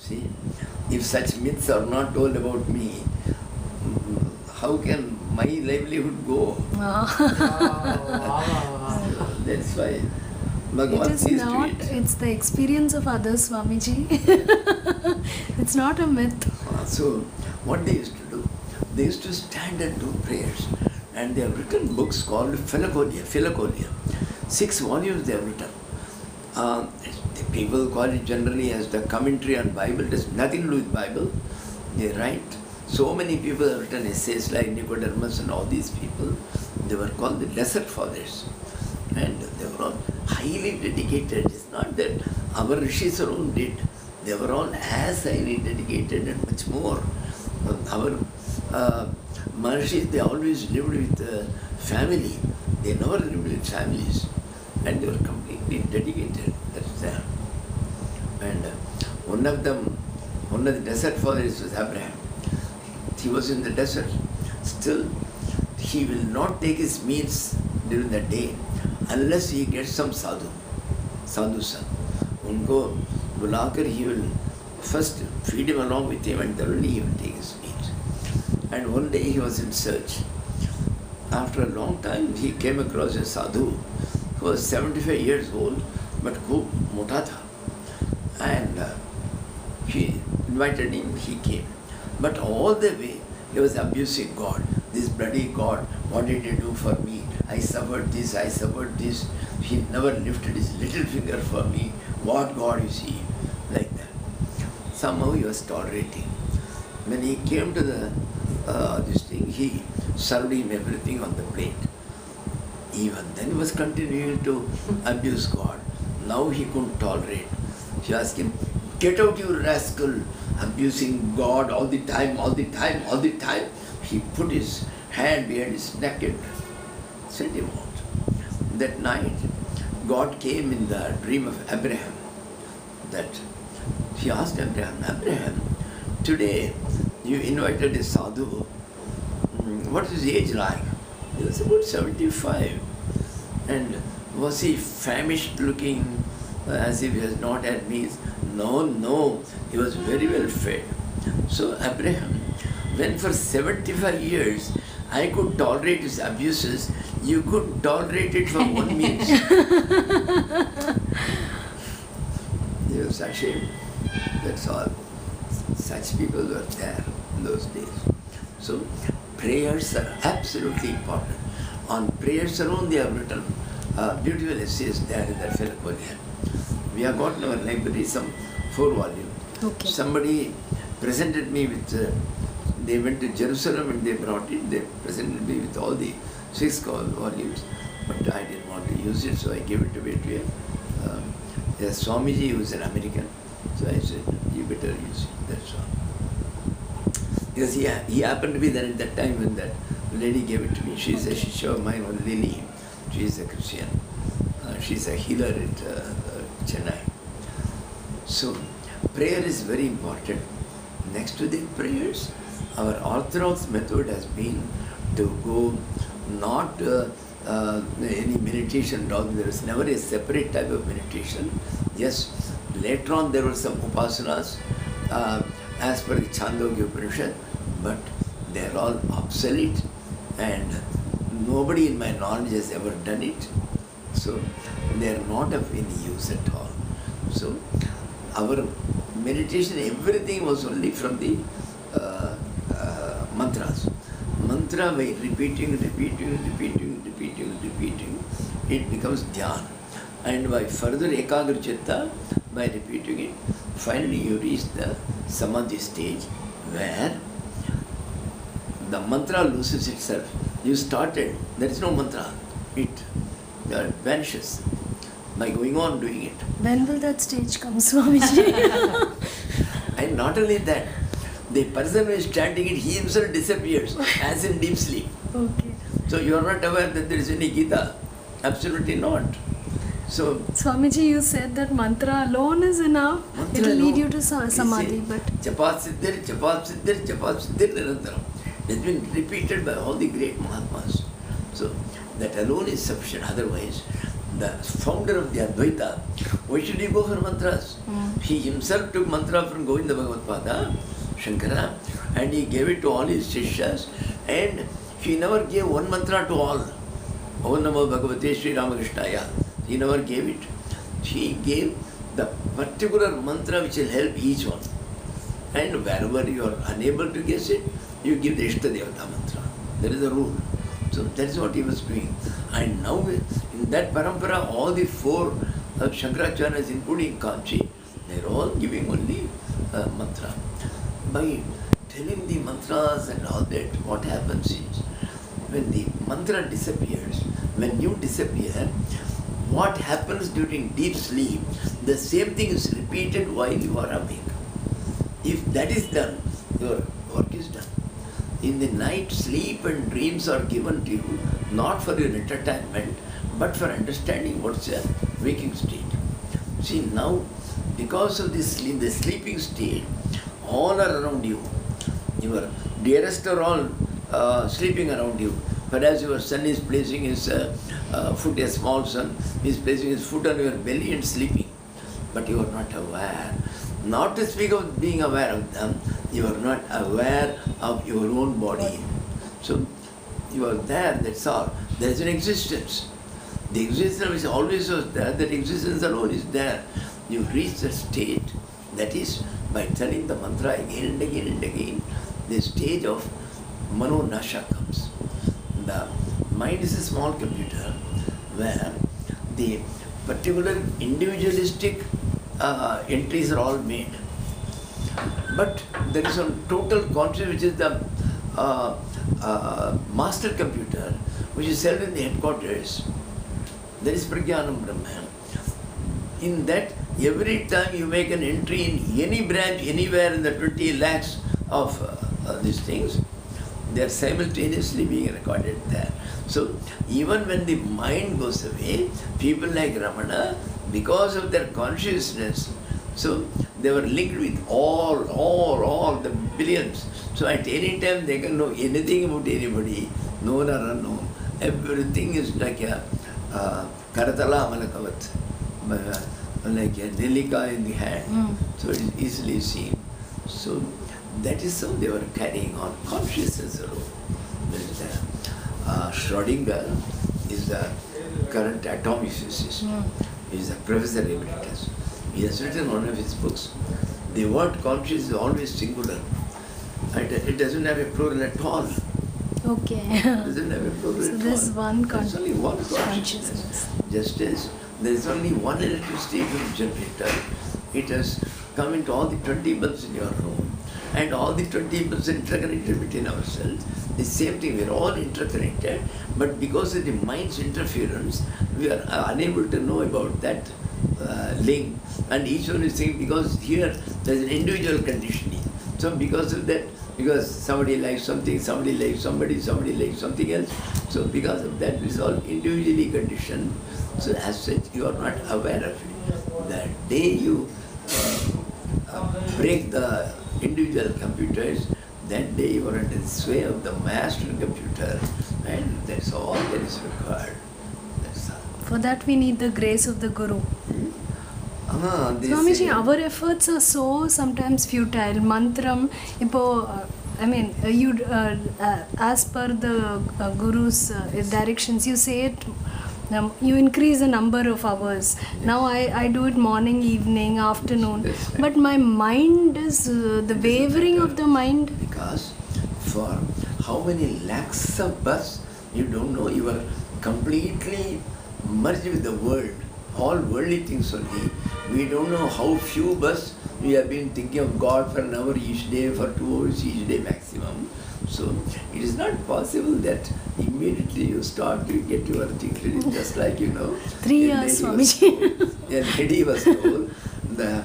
See, if such myths are not told about me, how can my livelihood go? That's why Bhagavan It is sees not, to it. it's the experience of others, Swamiji. It's not a myth. So, what they used to do, they used to stand and do prayers. And they have written books called Philokolia. 6 volumes they have written. The people call it generally as the commentary on Bible. It has nothing to do with Bible. They write. So many people have written essays like Nicodemus and all these people. They were called the Desert Fathers. And they were all highly dedicated. It's not that our Rishis alone did. They were all as highly dedicated and much more. Our Maharshis, they always lived with family. They never lived with families. And they were completely dedicated. That's there. And one of the desert fathers was Abraham. He was in the desert. Still, he will not take his meals during the day unless he gets some sadhu son. Unko bulakar, he will first feed him along with him and then only he will take his meals. And one day he was in search. After a long time, he came across a sadhu who was 75 years old, but khub mota tha. And he invited him, he came. But all the way, he was abusing God. This bloody God, what did he do for me? I suffered this, I suffered this. He never lifted his little finger for me. What God is he? Like that. Somehow he was tolerating. When he came to this thing, he served him everything on the plate. Even then he was continuing to abuse God. Now he couldn't tolerate. She asked him, "Get out, you rascal, abusing God all the time, all the time, all the time." He put his hand behind his neck and sent him out. That night, God came in the dream of Abraham. That he asked Abraham, "Abraham, today you invited a sadhu. What is his age like?" He was about 75. And was he famished looking, as if he has not had meals? No, he was very well fed. So Abraham, when for 75 years I could tolerate his abuses, you could tolerate it for one meal. He was ashamed. That's all. Such people were there in those days. So prayers are absolutely important. On prayers alone they have written beautiful essays there in the Philokolia. We have got in our library some 4 volumes. Okay. Somebody presented me with, they went to Jerusalem and they brought it, they presented me with all the 6 volumes, but I didn't want to use it, so I gave it away to a swamiji who is an American. So I said, "You better use it," that's all. Because he happened to be there at that time when that lady gave it to me. She is a Shishya of mine, one Lily. She is a Christian. She is a healer at Chennai. So, prayer is very important. Next to the prayers, our orthodox method has been to go not any meditation dog. There is never a separate type of meditation. Yes, later on there were some upasanas as per the Chandogya Upanishad, but they are all obsolete and nobody in my knowledge has ever done it. So they are not of any use at all. So our meditation, everything was only from the mantras. Mantra by repeating, it becomes dhyan. And by further ekagra chitta, by repeating it, finally you reach the samadhi stage where the mantra loses itself. You started, there is no mantra. It vanishes by going on doing it. When will that stage come, Swamiji? And not only that, the person who is chanting it, he himself disappears as in deep sleep. Okay. So you are not aware that there is any Gita. Absolutely not. So Swamiji, you said that mantra alone is enough. It will lead you to samadhi, but Japat Siddhir, Nirantaram. It has been repeated by all the great Mahatmas. So that alone is sufficient. Otherwise, the founder of the Advaita, why should you go for mantras? He himself took mantra from Govinda Bhagavad Shankara, and he gave it to all his shishyas, and he never gave one mantra to all. Om Namo Bhagavate Sri Ramakrishnaya. He never gave it. He gave the particular mantra which will help each one. And wherever you are unable to guess it, you give the Ishta Devata mantra. There is a rule. So that is what he was doing. And now in that parampara, all the four Shankaracharyas, including Kanchi, they are all giving only mantra. By telling the mantras and all that, what happens is, when the mantra disappears, when you disappear, what happens during deep sleep, the same thing is repeated while you are awake. If that is done, your work is done. In the night, sleep and dreams are given to you, not for your entertainment, but for understanding what's your waking state. See, now, because of this, in the sleeping state, all are around you. Your dearest are all sleeping around you. Perhaps your son is placing his foot, a small son, is placing his foot on your belly and sleeping. But you are not aware. Not to speak of being aware of them, you are not aware of your own body. So you are there, that's all. There is an existence. The existence which always was there, that existence alone is there. You reach the state, that is by telling the mantra again and again and again, the stage of Mano Nasha comes. The mind is a small computer where the particular individualistic entries are all made. But there is a total consciousness which is the master computer, which is held in the headquarters. There is Pragyanam Brahma. In that, every time you make an entry in any branch, anywhere in the 20 lakhs of these things, they are simultaneously being recorded there. So, even when the mind goes away, people like Ramana, because of their consciousness, so they were linked with all the billions. So at any time they can know anything about anybody, known or unknown. Everything is like a Karatala Malakavat, like a Nelika in the hand. So it is easily seen. So that is how they were carrying on consciousness alone. Schrödinger is the current atomic physicist. He is a professor emeritus. He has written one of his books. The word conscious is always singular. It doesn't have a plural at all. Okay. It doesn't have a plural at all. So there's one There's only one consciousness. Just as there is only one electricity from generator, it has come into all the 20 bulbs in your room, and all the 20 bulbs are interconnected between ourselves. The same thing, we are all interconnected, but because of the mind's interference, we are unable to know about that link. And each one is saying, because here there is an individual conditioning. So because of that, because somebody likes something, somebody likes somebody, somebody likes something else. So because of that, it is all individually conditioned. So as such, you are not aware of it. The day you break the individual computers, that day you are under the sway of the master computer, and that's all that is required. That's all. For that we need the grace of the Guru. Swamiji, our efforts are so sometimes futile. Mantram, as per the Guru's directions, you say it, you increase the number of hours. Now I do it morning, evening, afternoon. Right. But my mind is, the wavering of the mind. Because for how many lakhs of births, you don't know, you are completely merged with the world. All worldly things only. We don't know how few births we have been thinking of God for an hour each day, for 2 hours each day maximum. So it is not possible that immediately you start to get your things, just like 3 years, Swamiji. A lady was told that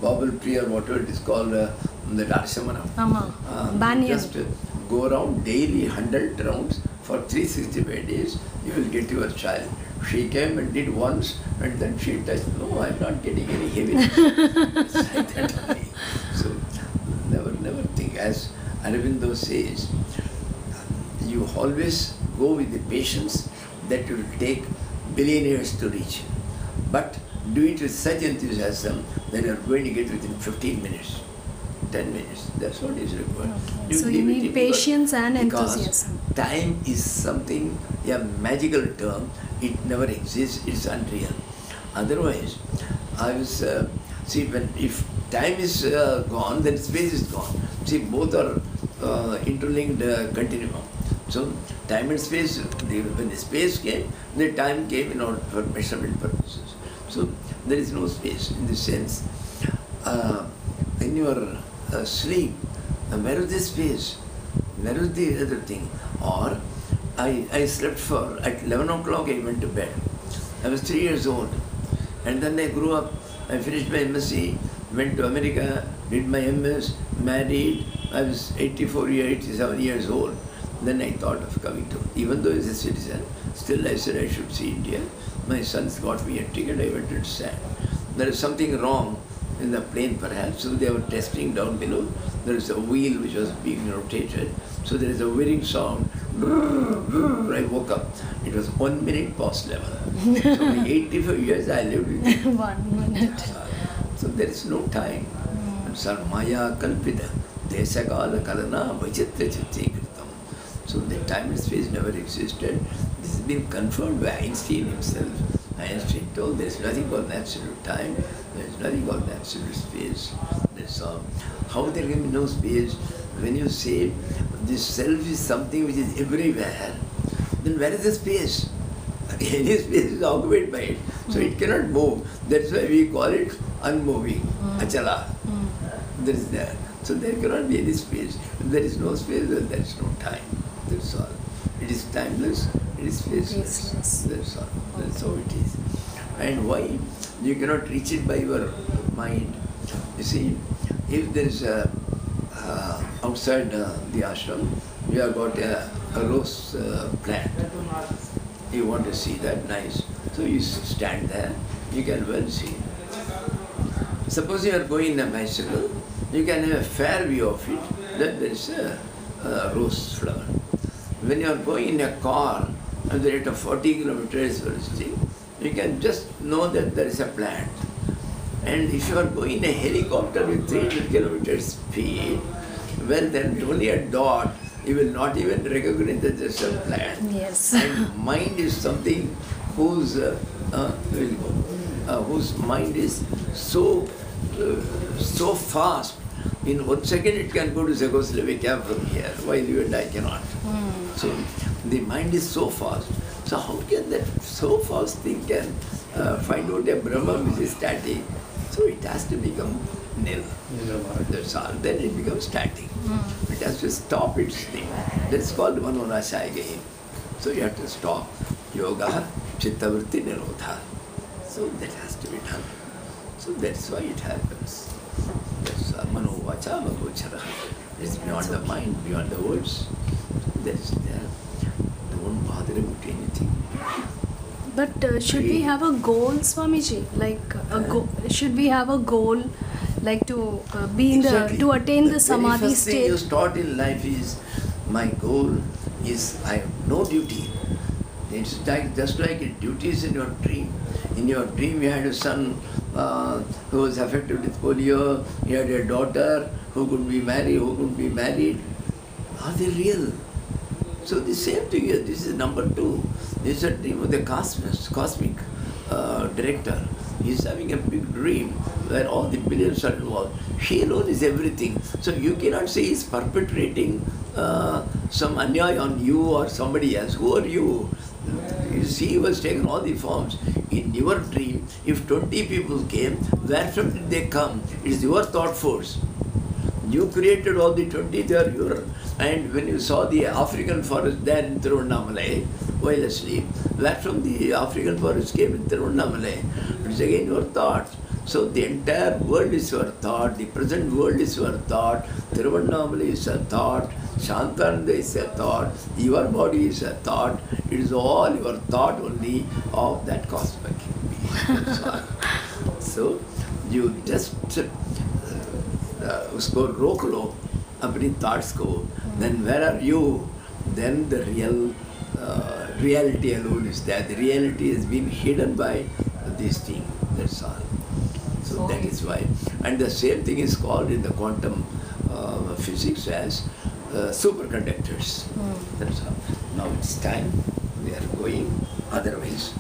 bubble tree or whatever it is called, that Arshamana. Banyan. Just go around daily 100 rounds for 365 days, you will get your child. She came and did once, and then she touched, no, I'm not getting any heaviness. It's like that only. So, never think. As Aurobindo says, you always go with the patience that will take billionaires to reach. But do it with such enthusiasm that you are going to get within 15 minutes, 10 minutes. That's what is required. Okay. So you leave it need in patience and because enthusiasm. time is something, a magical term. It never exists. It's unreal. Otherwise, I was if time is gone, then space is gone. See, both are interlinked continuum. So time and space, when the space came, the time came in order for measurement purposes. So there is no space in this sense. In your sleep, where is the space? Where is the other thing? Or I slept for, at 11 o'clock I went to bed. I was 3 years old. And then I grew up, I finished my MSc, went to America, did my MS, married. I was 87 years old. Then I thought of coming to, even though as a citizen, still I said I should see India. My sons got me a ticket, I went to stand. There is something wrong in the plane perhaps, so they were testing down below. There is a wheel which was being rotated, so there is a whirring sound. I woke up. It was 1 minute past 11. So 85 years I lived with it. 1 minute. So there is no time. Sarmaya kalpita, desakala kalana vachitra chitikritam. So the time and space never existed. This has been confirmed by Einstein himself. Einstein told there is nothing called absolute time, there is nothing called absolute space. That's all. How there can be no space? When you say this self is something which is everywhere, then where is the space? Any space is occupied by it. So it cannot move. That's why we call it unmoving, achala. There is there. So there cannot be any space. If there is no space, then there is no time. That's all. It is timeless, it is spaceless. That's all. That's how it is. And why? You cannot reach it by your mind. You see, if there is a outside the ashram, you have got a rose plant. You want to see that, nice. So you stand there, you can well see. Suppose you are going in a bicycle, you can have a fair view of it, that there is a rose flower. When you are going in a car at the rate of 40 kilometers per hour, you can just know that there is a plant. And if you are going in a helicopter with 300 kilometers speed, well then only a dot, you will not even recognize that there is a plant. Yes. And mind is something whose mind is so fast. In 1 second it can go to Czechoslovakia from here, while you and I cannot. So the mind is so fast. So how can that so fast thing can find out a Brahman which is static? So it has to become nil. That's all. Then it becomes static. It has to stop its thing. That's called Manonasaya again. So you have to stop. Yoga, Chittavritti Nirodha. So that has to be done. So that's why it happens. That's Manovacha Magochara. It's beyond the mind, beyond the words. That's there. Don't bother about anything. But should we have a goal, Swamiji? Like should we have a goal, like to be in to attain the samadhi very first thing state? you start in life is, my goal is I have no duty. It's just like a duty is in your dream. In your dream you had a son who was affected with polio, you had a daughter who could be married, who could be married. Are they real? So the same thing here, this is number 2. This is a dream of the cosmic director. He is having a big dream where all the billions are involved. He alone is everything. So you cannot say he is perpetrating some anyaya on you or somebody else. Who are you? You see, he was taking all the forms. In your dream, if 20 people came, where from did they come? It is your thought force. You created all the 20, they are your. And when you saw the African forest there in Tiruvannamalai, while asleep, where from the African forest came in Tiruvannamalai? It is again your thought. So the entire world is your thought, the present world is your thought, Tiruvannamalai is a thought, Shantananda is a thought, your body is a thought. It is all your thought only of that cosmic being. So you just उसको रोक लो अपनी thoughts को, then where are you? Then the reality alone is there. The reality has been hidden by this thing. That's all. So that is why. And the same thing is called in the quantum physics as superconductors. That's all. Now it's time. We are going. Otherwise,